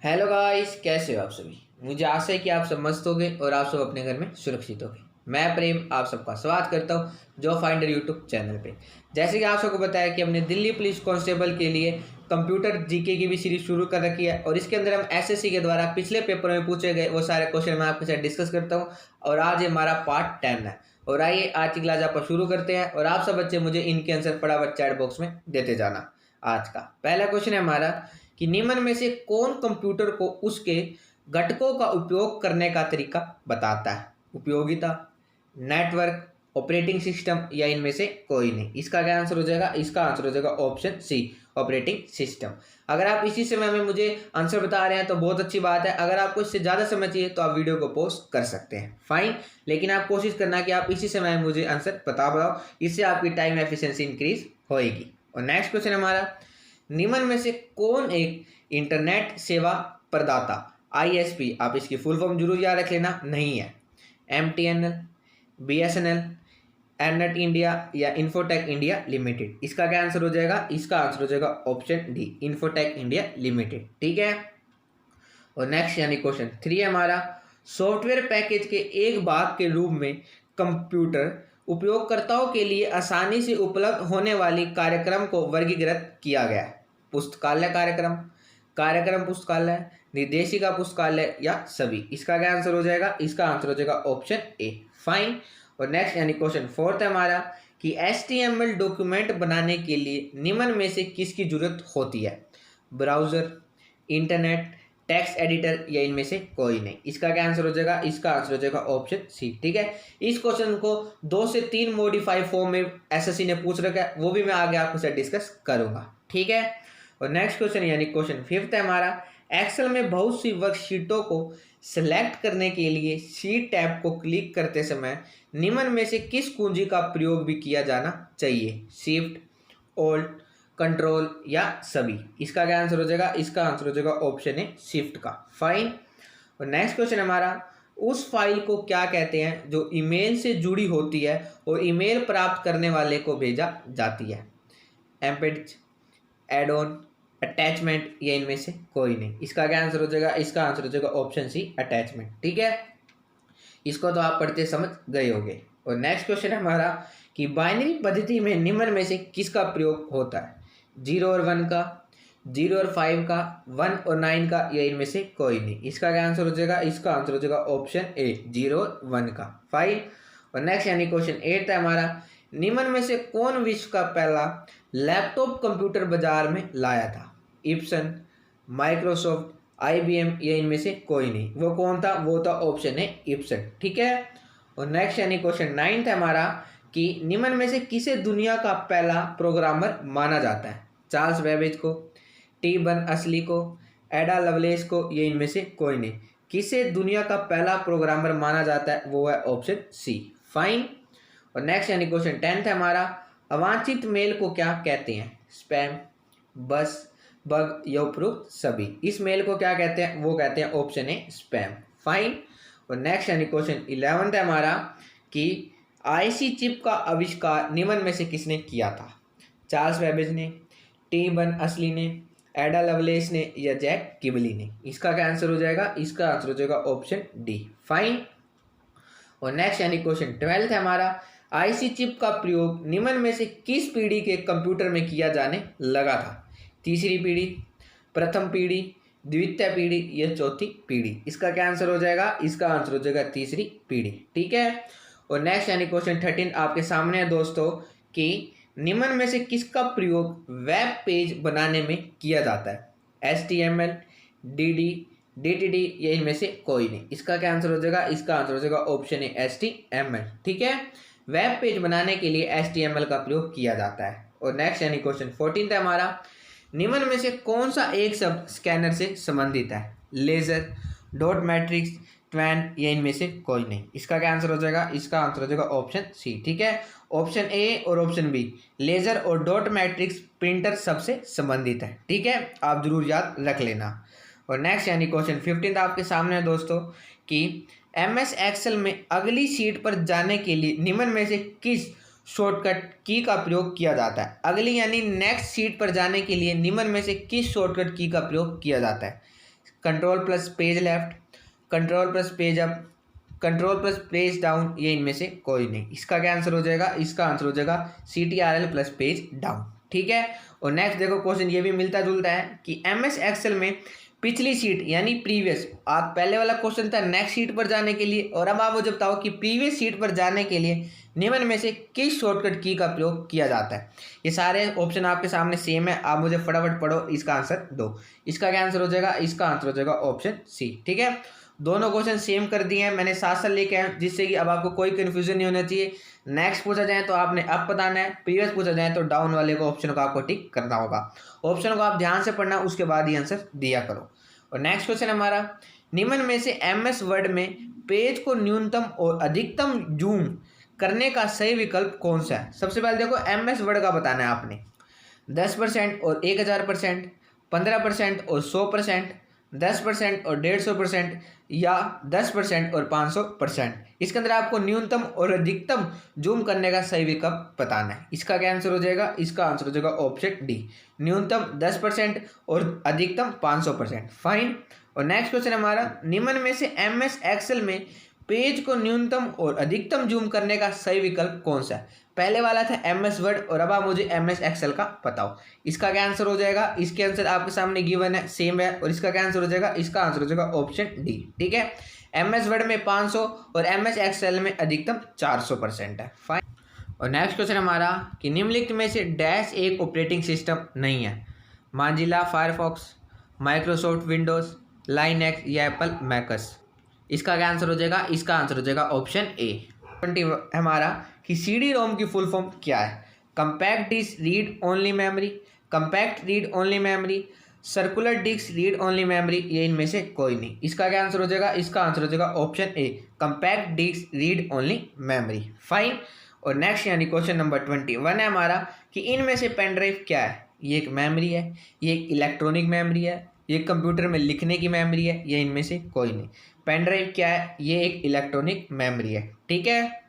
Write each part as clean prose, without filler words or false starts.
Hello guys, कैसे हो आप सभी। मुझे आशा है कि आप सब मस्त होगे और आप सब अपने घर में सुरक्षित होगे। मैं प्रेम आप सबका स्वागत करता हूं जॉब फाइंडर यूट्यूब चैनल पे। जैसे कि आप सबको बताया कि हमने दिल्ली पुलिस कांस्टेबल के लिए कंप्यूटर जीके की भी सीरीज शुरू कर रखी है और इसके अंदर हम एसएससी के द्वारा पिछले पेपर में पूछे गए वो सारे क्वेश्चन मैं आपके साथ डिस्कस करता हूँ। और आज हमारा पार्ट 10 है। और आइए आज की क्लास आपको शुरू करते हैं और आप सब बच्चे मुझे इनके आंसर फटाफट चैट बॉक्स में देते जाना। आज का पहला क्वेश्चन है हमारा कि निम्न में से कौन कंप्यूटर को उसके घटकों का उपयोग करने का तरीका बताता है। उपयोगिता, नेटवर्क, ऑपरेटिंग सिस्टम या इनमें से कोई नहीं। इसका क्या आंसर हो जाएगा? इसका आंसर हो जाएगा ऑप्शन सी, ऑपरेटिंग सिस्टम। अगर आप इसी समय में मुझे आंसर बता रहे हैं तो बहुत अच्छी बात है। अगर आपको इससे ज़्यादा समय चाहिए तो आप वीडियो को पॉज कर सकते हैं, फाइन। लेकिन आप कोशिश करना कि आप इसी समय में मुझे आंसर बता पाओ, इससे आपकी टाइम एफिशिएंसी इंक्रीज होएगी। और नेक्स्ट क्वेश्चन हमारा, निम्न में से कौन एक इंटरनेट सेवा प्रदाता आईएसपी, आप इसकी फुल फॉर्म जरूर याद रख लेना, नहीं है? एमटीएनएल, बीएसएनएल, एनएट इंडिया या इन्फोटेक इंडिया लिमिटेड। इसका क्या आंसर हो जाएगा? इसका आंसर हो जाएगा option D, infotech India limited. ठीक है। और नेक्स्ट यानी क्वेश्चन 3 है हमारा, सॉफ्टवेयर पैकेज के एक भाग के रूप में कंप्यूटर उपयोगकर्ताओं के लिए आसानी से उपलब्ध होने वाली कार्यक्रम को वर्गीकृत किया गया है। पुस्तकालय कार्यक्रम, कार्यक्रम पुस्तकालय, निर्देशिका पुस्तकालय या सभी। इसका क्या आंसर हो जाएगा? इसका आंसर हो जाएगा ऑप्शन ए, फाइन। और नेक्स्ट यानी क्वेश्चन 4 है हमारा कि HTML डॉक्यूमेंट बनाने के लिए निम्न में से किसकी जरूरत होती है? ब्राउजर, इंटरनेट, टेक्स्ट एडिटर या इनमें से कोई नहीं। इसका क्या आंसर हो जाएगा? इसका आंसर हो जाएगा ऑप्शन सी। ठीक है। इस क्वेश्चन को 2 से 3 मॉडिफाई फॉर्म में एसएससी ने पूछ रखा है, वो भी मैं आगे आपके साथ डिस्कस करूंगा। ठीक है। और नेक्स्ट क्वेश्चन यानी क्वेश्चन 5 है हमारा, एक्सेल में बहुत सी वर्कशीटों को सिलेक्ट करने के लिए शीट टैब को क्लिक करते समय निम्न में से किस कुंजी का प्रयोग भी किया जाना चाहिए? शिफ्ट, ऑल्ट, कंट्रोल या सभी। इसका क्या आंसर हो जाएगा? इसका आंसर हो जाएगा ऑप्शन ए, शिफ्ट का, फाइन। और नेक्स्ट क्वेश्चन हमारा, उस फाइल को क्या कहते हैं जो ईमेल से जुड़ी होती है और ईमेल प्राप्त करने वाले को भेजा जाती है? एम्बेड, एड ऑन, अटैचमेंट या इनमें से कोई नहीं। इसका क्या आंसर हो जाएगा? इसका आंसर हो जाएगा ऑप्शन सी, अटैचमेंट। ठीक है। इसको तो आप पढ़ते समझ गए होंगे। और नेक्स्ट क्वेश्चन है हमारा कि बाइनरी पद्धति में निम्न में से किसका प्रयोग होता है? 0 और 1 का, 0 और 5 का, 1 और 9 का या इनमें से कोई नहीं। इसका क्या आंसर हो जाएगा? इसका आंसर हो जाएगा ऑप्शन ए, 0 और 1 का, फाइन। और नेक्स्ट यानी क्वेश्चन 8 है हमारा, निम्न में से कौन विश्व का पहला लैपटॉप कंप्यूटर बाजार में लाया था? इप्सन, माइक्रोसॉफ्ट, IBM या इनमें से कोई नहीं। वो कौन था? वो था ऑप्शन है इप्सन। ठीक है। और नेक्स्ट यानी क्वेश्चन 9 है हमारा कि निम्न में से किसे दुनिया का पहला प्रोग्रामर माना जाता है? चार्ल्स बेबेज को, टी बर्नर्स-ली को, एडा लवलेस को या इनमें से कोई नहीं। किसे दुनिया का पहला प्रोग्रामर माना जाता है? वो है ऑप्शन सी, फाइन। और नेक्स्ट यानी क्वेश्चन 10 है हमारा, अवांछित मेल को क्या कहते हैं? स्पैम, बस, बग या उपरोक्त सभी। इस मेल को क्या कहते हैं? वो कहते हैं ऑप्शन ए, स्पैम, फाइन। और नेक्स्ट यानी क्वेश्चन 11 है हमारा कि आईसी चिप का आविष्कार निम्न में से किसने किया था? चार्ल्स बेबेज ने, टी बर्नर्स-ली ने, एडा लवलेस ने या जैक किबली ने। इसका क्या आंसर हो जाएगा? इसका आंसर हो जाएगा ऑप्शन डी, फाइन। और नेक्स्ट यानी क्वेश्चन 12 है हमारा, आईसी चिप का प्रयोग निम्न में से किस पीढ़ी के कंप्यूटर में किया जाने लगा था? तीसरी पीढ़ी, प्रथम पीढ़ी, द्वितीय पीढ़ी या चौथी पीढ़ी। इसका क्या आंसर हो जाएगा? इसका आंसर हो जाएगा तीसरी पीढ़ी। ठीक है। और नेक्स्ट यानी क्वेश्चन 13 आपके सामने है दोस्तों कि निम्न में से किसका प्रयोग वेब पेज बनाने में किया जाता है? HTML, DD, DTD या इनमें से कोई नहीं। इसका क्या आंसर हो जाएगा? इसका आंसर हो जाएगा ऑप्शन ए, HTML। ठीक है। वेब पेज बनाने के लिए HTML का प्रयोग किया जाता है। और नेक्स्ट यानी क्वेश्चन 14 है हमारा, निम्न में से कौन सा एक शब्द स्कैनर से संबंधित है? लेजर, डॉट मैट्रिक्स, ट्वैन या इनमें से कोई नहीं। इसका क्या आंसर हो जाएगा? इसका आंसर हो जाएगा ऑप्शन सी। ठीक है। ऑप्शन ए और ऑप्शन बी, लेजर और डॉट मैट्रिक्स प्रिंटर सबसे संबंधित है। ठीक है, आप जरूर याद रख लेना। और नेक्स्ट यानी क्वेश्चन 15 आपके सामने है दोस्तों कि MS एक्सेल में अगली शीट पर जाने के लिए निम्न में से किस शॉर्टकट की का प्रयोग किया जाता है? अगली यानी नेक्स्ट शीट पर जाने के लिए निम्न में से किस शॉर्टकट की का प्रयोग किया जाता है? Control plus page left, control plus page up, control plus page down, ये इनमें से कोई नहीं। इसका क्या आंसर हो जाएगा? इसका आंसर हो जाएगा CTRL प्लस पेज डाउन। ठीक है। और नेक्स्ट देखो क्वेश्चन ये भी मिलता जुलता है कि MS एक्सेल में पिछली शीट यानी प्रीवियस, आप पहले वाला क्वेश्चन था नेक्स्ट शीट पर जाने के लिए, और अब आप मुझे बताओ कि प्रीवियस शीट पर जाने के लिए निम्न में से किस शॉर्टकट की का प्रयोग किया जाता है। ये सारे ऑप्शन आपके सामने सेम है, आप मुझे फटाफट पढ़ो, इसका आंसर दो। इसका क्या आंसर हो जाएगा? इसका आंसर हो जाएगा ऑप्शन सी। ठीक है। दोनों क्वेश्चन सेम कर दिए हैं मैंने, साथ साथ लेके आए, जिससे कि अब आपको कोई कन्फ्यूजन नहीं होना चाहिए। नेक्स्ट पूछा जाए तो आपने अप बताना है, प्रीवियस पूछा जाए तो डाउन वाले को ऑप्शन को आपको टिक करना होगा। ऑप्शन को आप ध्यान से पढ़ना, उसके बाद ही आंसर दिया करो। और नेक्स्ट क्वेश्चन हमारा, निम्न में से MS वर्ड में पेज को न्यूनतम और अधिकतम जूम करने का सही विकल्प कौन सा है? सबसे पहले देखो MS वर्ड का बताना है आपने। 10% और 1000%, 15% और 100%, 10% और 150%, या 10% और 500%। इसके अंदर आपको न्यूनतम और अधिकतम जूम करने का सही विकल्प बताना है। इसका क्या आंसर हो जाएगा? इसका आंसर हो जाएगा ऑप्शन डी, न्यूनतम 10% और अधिकतम 500%। फाइन। और नेक्स्ट क्वेश्चन हमारा, निम्न में से MS एक्सेल में पेज को न्यूनतम और अधिकतम जूम करने का सही विकल्प कौन सा है? पहले वाला था MS वर्ड, और अब आप मुझे MS एक्सेल का बताओ। इसका क्या आंसर हो जाएगा? इसके आंसर आपके सामने गिवन है, सेम है। और इसका क्या आंसर हो जाएगा? इसका आंसर हो जाएगा ऑप्शन डी। ठीक है। MS वर्ड में 500 और MS एक्सेल में अधिकतम 400% है। फाइन। और नेक्स्ट क्वेश्चन हमारा कि निम्नलिखित में से डैश एक ऑपरेटिंग सिस्टम नहीं है? मांजिला फायरफॉक्स, माइक्रोसॉफ्ट विंडोज, लाइनक्स या एप्पल मैकस। इसका क्या आंसर हो जाएगा? इसका आंसर हो जाएगा ऑप्शन ए। 20 हमारा कि CD-ROM की फुल फॉर्म क्या है? Compact disc read only memory, compact read only memory, circular disc read only memory, ये इनमें से कोई नहीं। इसका क्या आंसर हो जाएगा? इसका आंसर हो जाएगा option A, compact disc read only memory. Fine. और नेक्स्ट यानी क्वेश्चन नंबर 21 है हमारा कि इनमें से पेन ड्राइव क्या है? ये एक मेमोरी है, ये एक इलेक्ट्रॉनिक मेमोरी है, ये कंप्यूटर में लिखने की मेमोरी है, ये इनमें से कोई नहीं। पेन ड्राइव क्या है? ये एक इलेक्ट्रॉनिक मेमोरी है। ठीक है।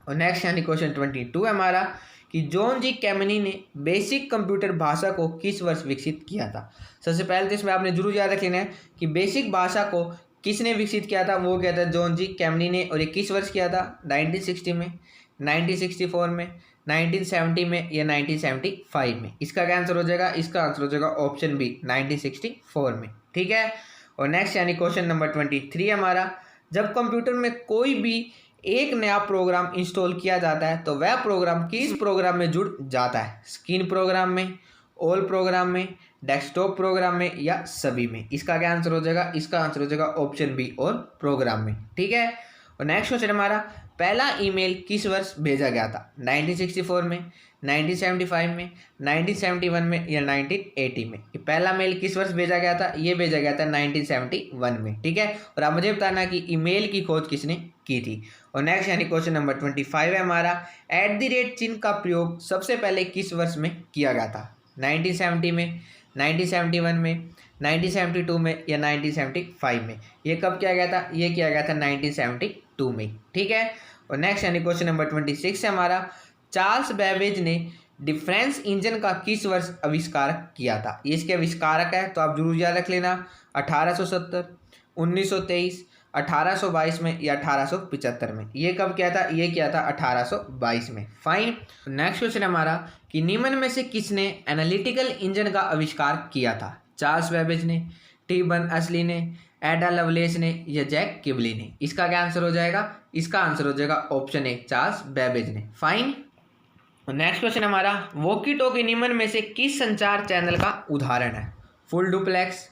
और नेक्स्ट यानी क्वेश्चन 22 है हमारा कि जॉन जी कैमनी ने बेसिक कंप्यूटर भाषा को किस वर्ष विकसित किया था? सबसे पहले तो इसमें आपने जरूर याद रख लेना है कि बेसिक भाषा को किसने विकसित किया था? वो क्या था? जॉन जी कैमनी ने। और ये किस वर्ष किया था? 1960 में, 1964 में, 1970 में, या 1975 में। इसका क्या आंसर हो जाएगा? इसका आंसर हो जाएगा ऑप्शन बी, 1964 में। ठीक है। और नेक्स्ट यानी क्वेश्चन नंबर 23 हमारा, जब कंप्यूटर में कोई भी एक नया प्रोग्राम इंस्टॉल किया जाता है तो वह प्रोग्राम किस प्रोग्राम में जुड़ जाता है? स्किन प्रोग्राम में, ऑल प्रोग्राम में, डेस्कटॉप प्रोग्राम में, या सभी में। इसका क्या आंसर हो जाएगा? इसका आंसर हो जाएगा ऑप्शन बी, ऑल प्रोग्राम में। ठीक है। और नेक्स्ट क्वेश्चन हमारा, पहला ईमेल किस वर्ष भेजा गया था? 1964 में, 1975 में, 1971 में, या 1980 में। ये पहला मेल किस वर्ष भेजा गया था? ये भेजा गया था 1971 में। ठीक है। और आप मुझे बताना कि ईमेल की खोज किसने की थी। और नेक्स्ट यानी क्वेश्चन नंबर 25 है हमारा, @ चिन्ह का प्रयोग सबसे पहले किस वर्ष में किया गया था? 1970 में, 1971 में, 1972 में, या 1975 में। ये कब किया गया था? ये किया गया था 1972 में। ठीक है। और नेक्स्ट यानी क्वेश्चन नंबर 26 है हमारा, चार्ल्स बैबेज ने डिफरेंस इंजन का किस वर्ष आविष्कार किया था? ये इसके आविष्कारक है, तो आप जरूर याद रख लेना। 1870, 1923, 1822 में, या 1875 में। ये कब किया था? ये किया था 1822 में। फाइन। नेक्स्ट क्वेश्चन हमारा कि निम्न में से किसने एनालिटिकल इंजन का आविष्कार किया था? चार्ल्स बैबेज ने, टी बर्नर्स-ली ने, एडा लवलेस ने, या जैक किबली ने। इसका क्या आंसर हो जाएगा? इसका आंसर हो जाएगा ऑप्शन ए, चार्ल्स बैबेज ने। फाइन। नेक्स्ट क्वेश्चन हमारा, वॉकी टॉकी निम्न में से किस संचार चैनल का उदाहरण है? Full duplex,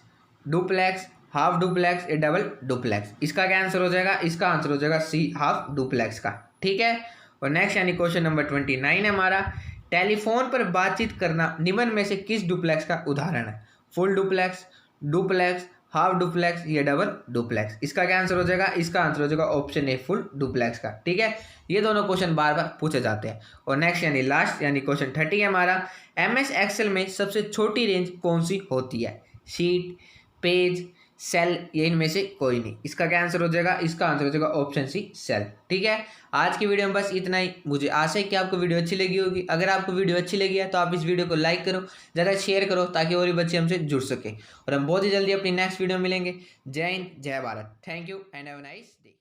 duplex, half duplex, या डबल डुप्लेक्स। इसका क्या आंसर हो जाएगा? इसका आंसर हो जाएगा सी, हाफ डुप्लेक्स का। ठीक है। और नेक्स्ट यानी क्वेश्चन नंबर 29 है हमारा, टेलीफोन पर बातचीत करना निम्न में से किस डुप्लेक्स का उदाहरण है? Full duplex, duplex, half duplex, या डबल डुप्लेक्स। इसका क्या आंसर हो जाएगा? इसका आंसर हो जाएगा ऑप्शन ए, फुल डुप्लेक्स का। ठीक है। ये दोनों क्वेश्चन बार बार पूछे जाते हैं। और नेक्स्ट यानी लास्ट यानी क्वेश्चन 30 है हमारा, MS एक्सेल में सबसे छोटी रेंज कौन सी होती है? शीट, पेज, सेल, ये इनमें से कोई नहीं। इसका क्या आंसर हो जाएगा? इसका आंसर हो जाएगा ऑप्शन सी, सेल। ठीक है, आज की वीडियो में बस इतना ही। मुझे आशा है कि आपको वीडियो अच्छी लगी होगी। अगर आपको वीडियो अच्छी लगी है तो आप इस वीडियो को लाइक करो, ज़्यादा शेयर करो, ताकि और भी बच्चे हमसे जुड़ सके। और हम बहुत ही जल्दी अपनी नेक्स्ट वीडियो में मिलेंगे। जय हिंद, जय Bharat. Thank you and have a nice day.